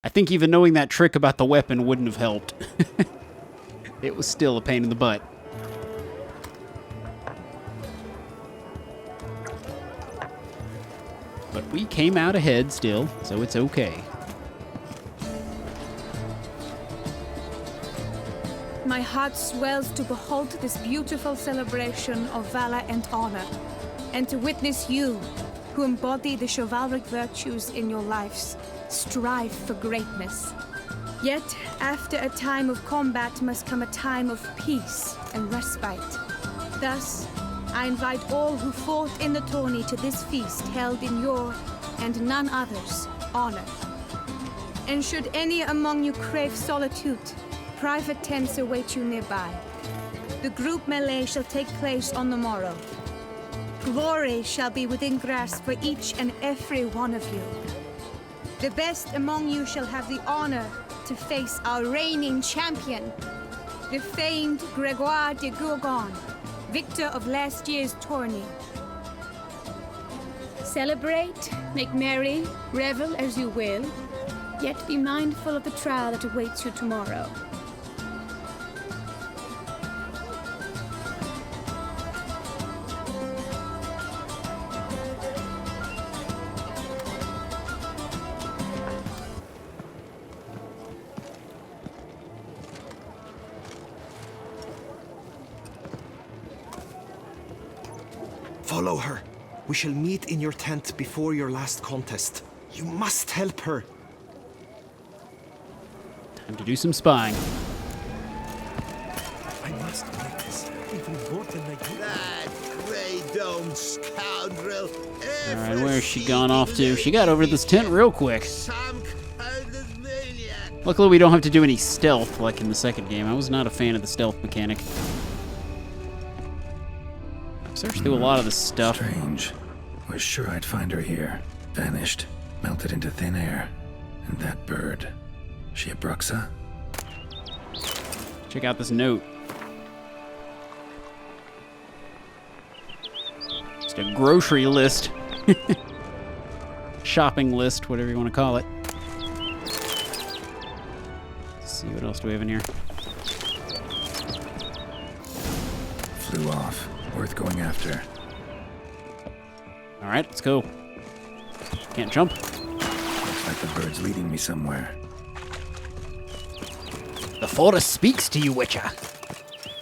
I think even knowing that trick about the weapon wouldn't have helped. It was still a pain in the butt. But we came out ahead still, so it's okay. My heart swells to behold this beautiful celebration of valor and honor, and to witness you, who embody the chivalric virtues in your lives, strive for greatness. Yet, after a time of combat must come a time of peace and respite. Thus, I invite all who fought in the Tourney to this feast held in your, and none other's, honor. And should any among you crave solitude, private tents await you nearby. The group melee shall take place on the morrow. Glory shall be within grasp for each and every one of you. The best among you shall have the honor to face our reigning champion, the famed Gregoire de Gourgon, victor of last year's tourney. Celebrate, make merry, revel as you will, yet be mindful of the trial that awaits you tomorrow. Follow her. We shall meet in your tent before your last contest. You must help her. Time to do some spying. I must make this even more than I do. That grey-domed scoundrel. Alright, where's she gone off to? She got over to this tent real quick. Some kind of maniac. Luckily, we don't have to do any stealth like in the second game. I was not a fan of the stealth mechanic. Searched through a lot of the stuff. Strange. Was sure I'd find her here. Vanished. Melted into thin air. And that bird. She a Bruxa? Check out this note. Just a grocery list. Shopping list, whatever you want to call it. Let's see, what else do we have in here? Flew off. Worth going after. Alright, let's go. Can't jump. Looks like the bird's leading me somewhere. The forest speaks to you, Witcher.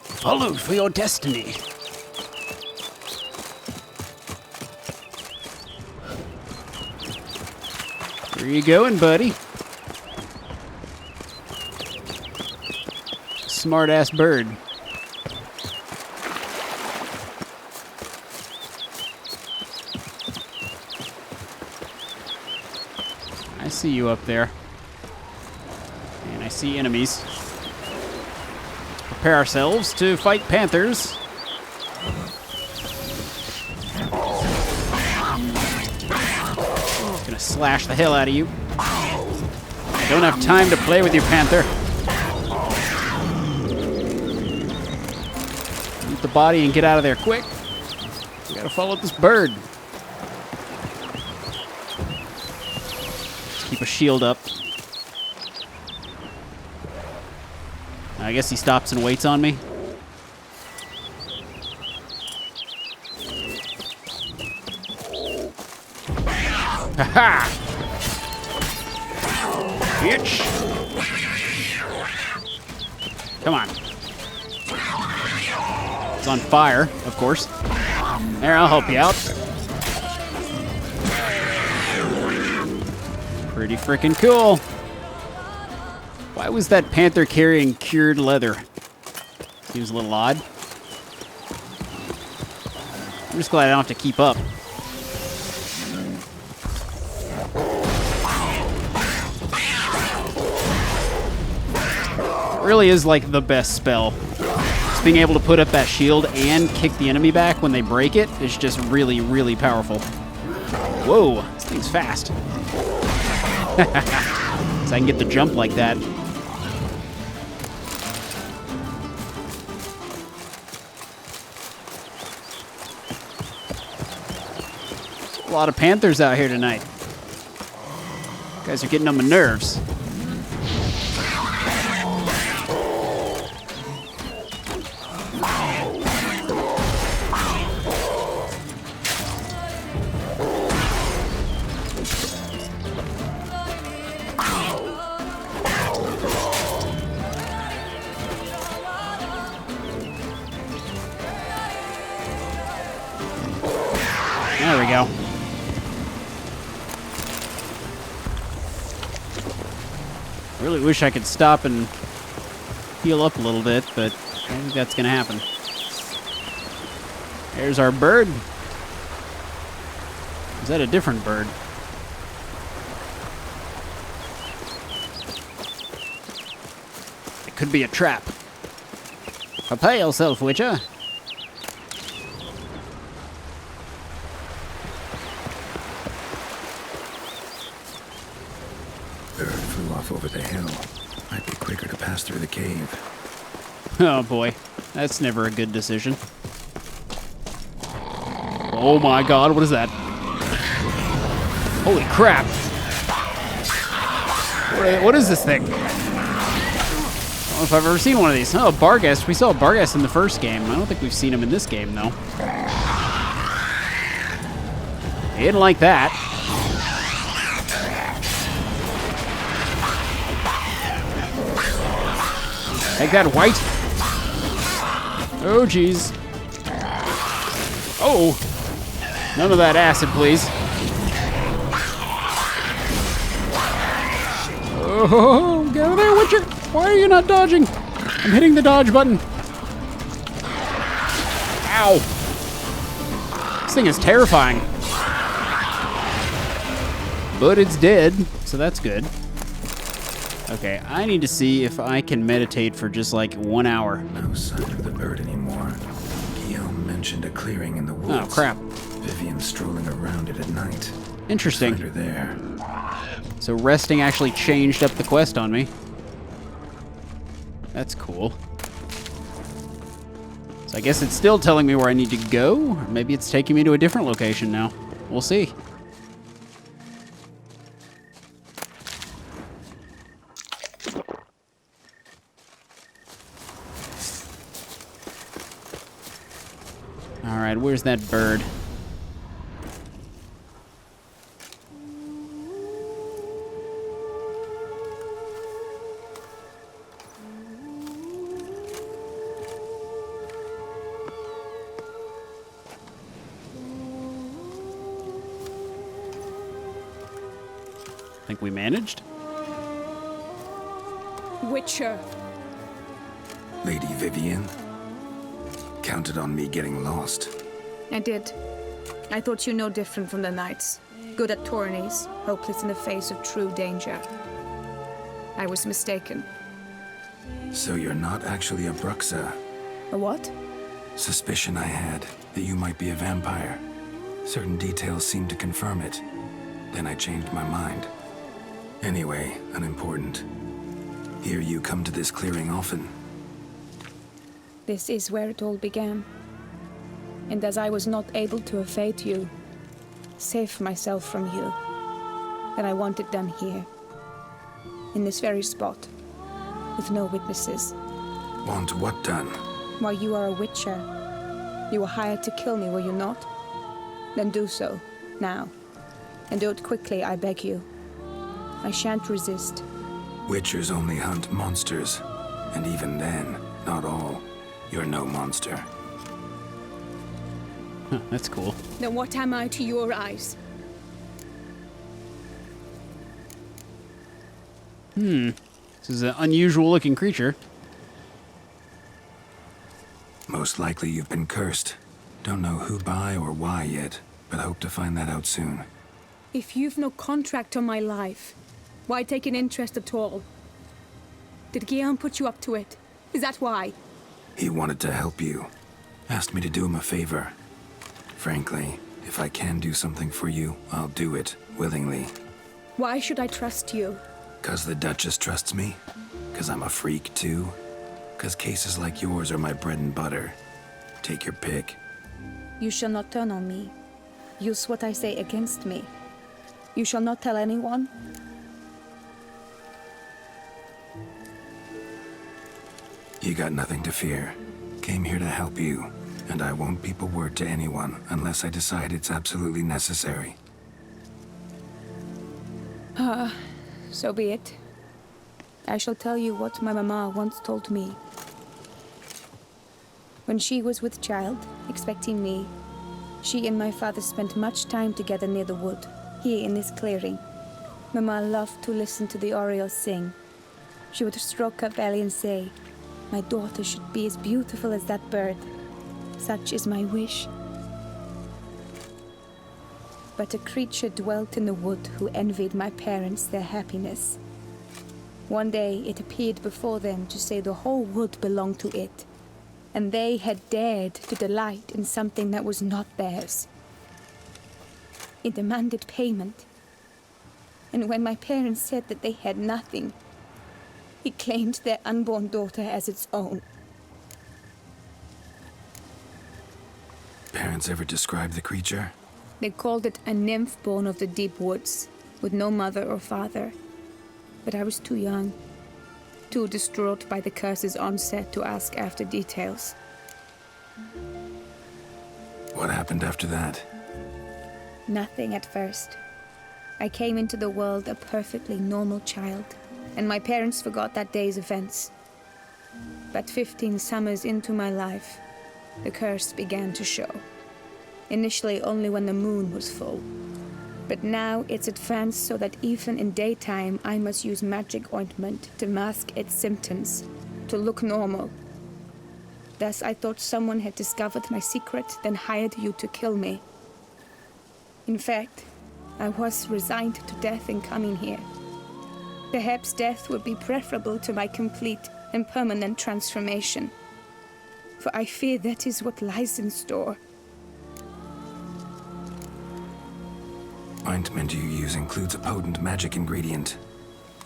Follow for your destiny. Where you going, buddy? Smart-ass bird. I see you up there. And I see enemies. Prepare ourselves to fight panthers. Gonna slash the hell out of you. I don't have time to play with you, panther. Eat the body and get out of there quick. We gotta follow this bird. Keep a shield up. I guess he stops and waits on me. Ha-ha! Bitch! Come on. It's on fire, of course. There, I'll help you out. Pretty freaking cool. Why was that panther carrying cured leather? Seems a little odd. I'm just glad I don't have to keep up. It really is like the best spell. Just being able to put up that shield and kick the enemy back when they break it is just really, really powerful. Whoa, this thing's fast. So I can get the jump like that. A lot of panthers out here tonight. You guys are getting on my nerves. There we go. Really wish I could stop and heal up a little bit, but I don't think that's gonna happen. There's our bird. Is that a different bird? It could be a trap. Prepare yourself, Witcher. Bird flew off over the hill. Might be quicker to pass through the cave. Oh boy, that's never a good decision. Oh my god, what is that? Holy crap! What is this thing? I don't know if I've ever seen one of these. Oh, Barghest. We saw Barghest in the first game. I don't think we've seen him in this game, though. He didn't like that. Take that, White. Oh, jeez. Oh. None of that acid, please. Oh, get out of there, Witcher! Why are you not dodging? I'm hitting the dodge button. Ow. This thing is terrifying. But it's dead, so that's good. Okay, I need to see if I can meditate for just like 1 hour. No sign of the bird anymore. Guillaume mentioned a clearing in the woods. Oh, crap. Vivien strolling around it at night. Interesting. Find her there. So resting actually changed up the quest on me. That's cool. So I guess it's still telling me where I need to go, or maybe it's taking me to a different location now. We'll see. All right, where's that bird? Think we managed? Witcher. Lady Vivien? Counted on me getting lost. I did. I thought you no different from the knights. Good at tourneys, hopeless in the face of true danger. I was mistaken. So you're not actually a Bruxa? A what? Suspicion I had that you might be a vampire. Certain details seemed to confirm it. Then I changed my mind. Anyway, unimportant. Hear you come to this clearing often. This is where it all began. And as I was not able to evade you, save myself from you, then I want it done here. In this very spot. With no witnesses. Want what done? Why, you are a witcher. You were hired to kill me, were you not? Then do so, now. And do it quickly, I beg you. I shan't resist. Witchers only hunt monsters. And even then, not all. You're no monster. Huh, that's cool. Then what am I to your eyes? This is an unusual looking creature. Most likely you've been cursed. Don't know who by or why yet, but hope to find that out soon. If you've no contract on my life, why take an interest at all? Did Guillaume put you up to it? Is that why? He wanted to help you. Asked me to do him a favor. Frankly, if I can do something for you, I'll do it, willingly. Why should I trust you? 'Cause the Duchess trusts me? 'Cause I'm a freak, too? 'Cause cases like yours are my bread and butter? Take your pick. You shall not turn on me. Use what I say against me. You shall not tell anyone? You got nothing to fear. Came here to help you, and I won't peep a word to anyone unless I decide it's absolutely necessary. So be it. I shall tell you what my mama once told me. When she was with child, expecting me, She and my father spent much time together near the wood, here in this clearing. Mama loved to listen to the orioles sing. She would stroke her belly and say, "My daughter should be as beautiful as that bird. Such is my wish." But a creature dwelt in the wood who envied my parents their happiness. One day it appeared before them to say the whole wood belonged to it, and they had dared to delight in something that was not theirs. It demanded payment, and when my parents said that they had nothing, it claimed their unborn daughter as its own. Parents ever describe the creature? They called it a nymph born of the deep woods, with no mother or father. But I was too young, too distraught by the curse's onset to ask after details. What happened after that? Nothing at first. I came into the world a perfectly normal child, and my parents forgot that day's events. But 15 summers into my life, the curse began to show. Initially only when the moon was full. But now it's advanced so that even in daytime I must use magic ointment to mask its symptoms, to look normal. Thus I thought someone had discovered my secret, then hired you to kill me. In fact, I was resigned to death in coming here. Perhaps death would be preferable to my complete and permanent transformation. For I fear that is what lies in store. Ointment you use includes a potent magic ingredient.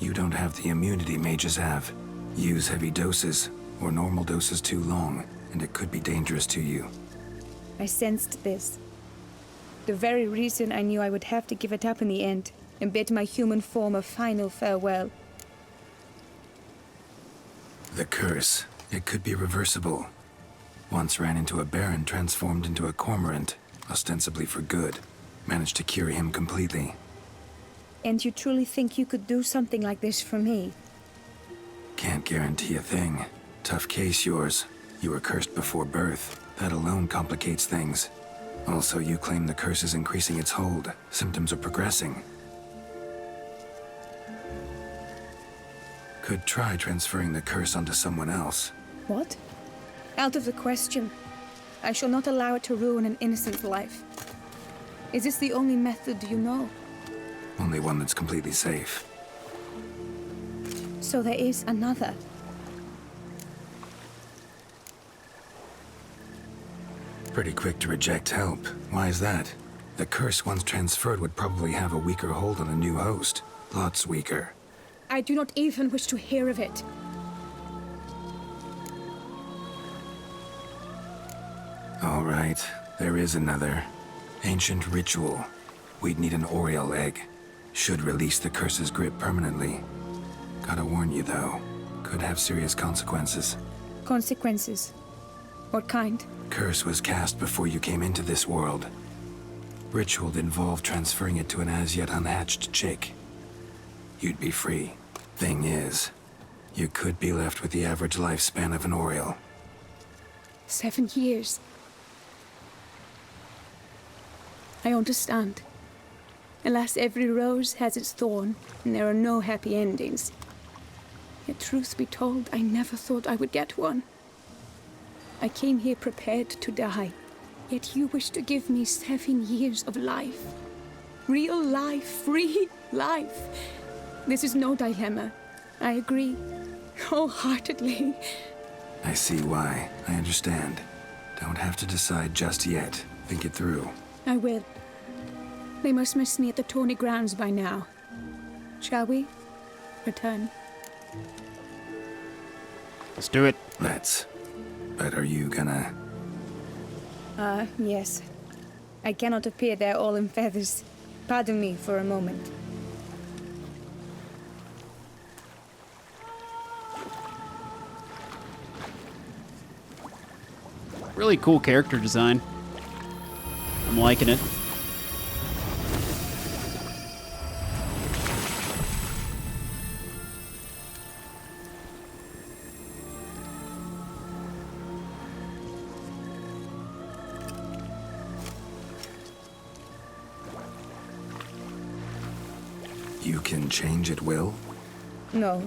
You don't have the immunity mages have. Use heavy doses, or normal doses too long, and it could be dangerous to you. I sensed this. The very reason I knew I would have to give it up in the end, and bid my human form a final farewell. The curse. It could be reversible. Once ran into a baron transformed into a cormorant, ostensibly for good. Managed to cure him completely. And you truly think you could do something like this for me? Can't guarantee a thing. Tough case yours. You were cursed before birth. That alone complicates things. Also, you claim the curse is increasing its hold. Symptoms are progressing. Could try transferring the curse onto someone else. What? Out of the question. I shall not allow it to ruin an innocent life. Is this the only method you know? Only one that's completely safe. So there is another. Pretty quick to reject help. Why is that? The curse once transferred would probably have a weaker hold on a new host. Lots weaker. I do not even wish to hear of it. All right, there is another. Ancient ritual. We'd need an Oriole egg. Should release the curse's grip permanently. Gotta warn you though, could have serious consequences. Consequences? What kind? Curse was cast before you came into this world. Ritual involved transferring it to an as yet unhatched chick. You'd be free. Thing is, you could be left with the average lifespan of an Oriole. 7 years. I understand. Alas, every rose has its thorn, and there are no happy endings. Yet truth be told, I never thought I would get one. I came here prepared to die, yet you wish to give me 7 years of life. Real life, free life. This is no dilemma. I agree, wholeheartedly. I see why. I understand. Don't have to decide just yet. Think it through. I will. They must miss me at the Tourney grounds by now. Shall we? Return. Let's do it. Let's. But are you gonna... Yes. I cannot appear there all in feathers. Pardon me for a moment. Really cool character design. I'm liking it. can change at will? No,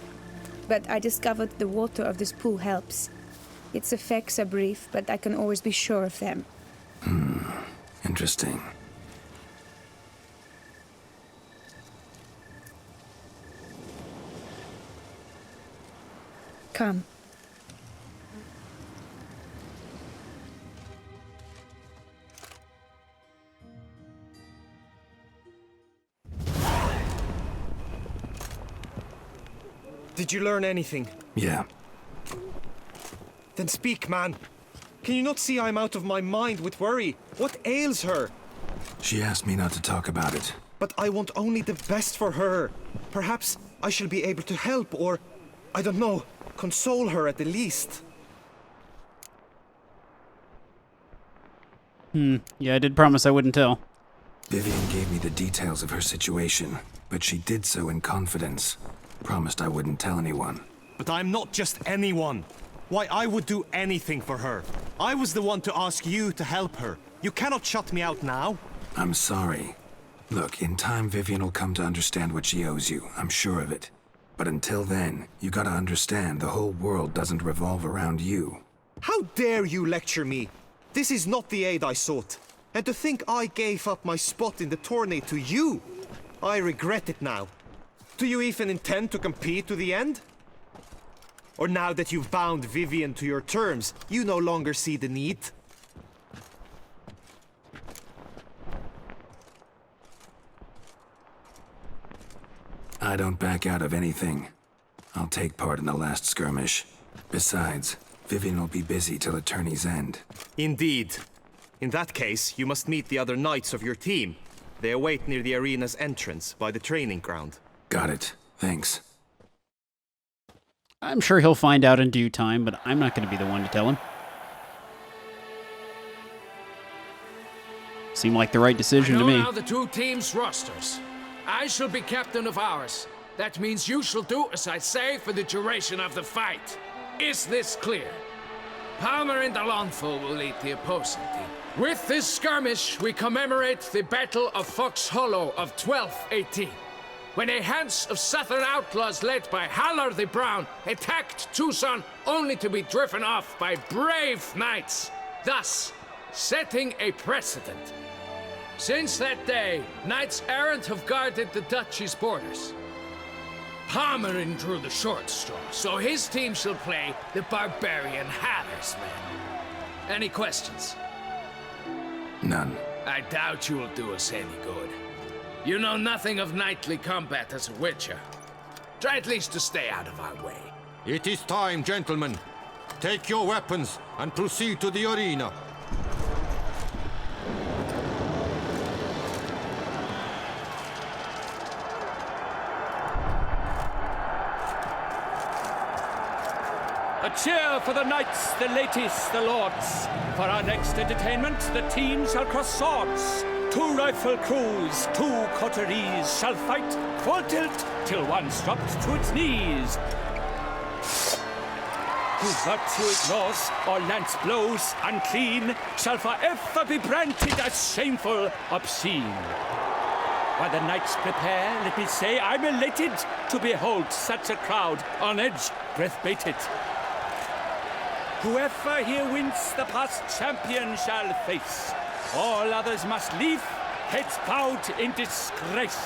but I discovered the water of this pool helps. Its effects are brief, but I can always be sure of them. Interesting. Come. Did you learn anything? Yeah. Then speak, man. Can you not see I'm out of my mind with worry? What ails her? She asked me not to talk about it. But I want only the best for her. Perhaps I shall be able to help or, I don't know, console her at the least. Yeah, I did promise I wouldn't tell. Vivien gave me the details of her situation, but she did so in confidence. Promised I wouldn't tell anyone. But I'm not just anyone. Why, I would do anything for her. I was the one to ask you to help her. You cannot shut me out now. I'm sorry. Look, in time Vivien will come to understand what she owes you. I'm sure of it. But until then, you gotta understand the whole world doesn't revolve around you. How dare you lecture me? This is not the aid I sought. And to think I gave up my spot in the tourney to you. I regret it now. Do you even intend to compete to the end? Or now that you've bound Vivien to your terms, you no longer see the need? I don't back out of anything. I'll take part in the last skirmish. Besides, Vivien will be busy till the tourney's end. Indeed. In that case, you must meet the other knights of your team. They await near the arena's entrance, by the training ground. Got it. Thanks. I'm sure he'll find out in due time, but I'm not going to be the one to tell him. Seemed like the right decision to me. I know now the two teams' rosters. I shall be captain of ours. That means you shall do as I say for the duration of the fight. Is this clear? Palmer and Alonso will lead the opposing team. With this skirmish, we commemorate the Battle of Fox Hollow of 1218, when a hands of southern outlaws led by Haller the Brown attacked Toussaint only to be driven off by brave knights, thus setting a precedent. Since that day, knights errant have guarded the duchy's borders. Palmerin drew the short straw, so his team shall play the barbarian Haller's men. Any questions? None. I doubt you will do us any good. You know nothing of knightly combat as a witcher. Try at least to stay out of our way. It is time, gentlemen. Take your weapons and proceed to the arena. A cheer for the knights, the ladies, the lords. For our next entertainment, the team shall cross swords. 2 rifle crews, 2 coteries shall fight full tilt till one's dropped to its knees. Who virtue ignores or lance blows unclean shall forever be branded as shameful, obscene. While the knights prepare, let me say I'm elated to behold such a crowd on edge, breath-baited. Whoever here wins the past champion shall face. All others must leave, heads bowed in disgrace.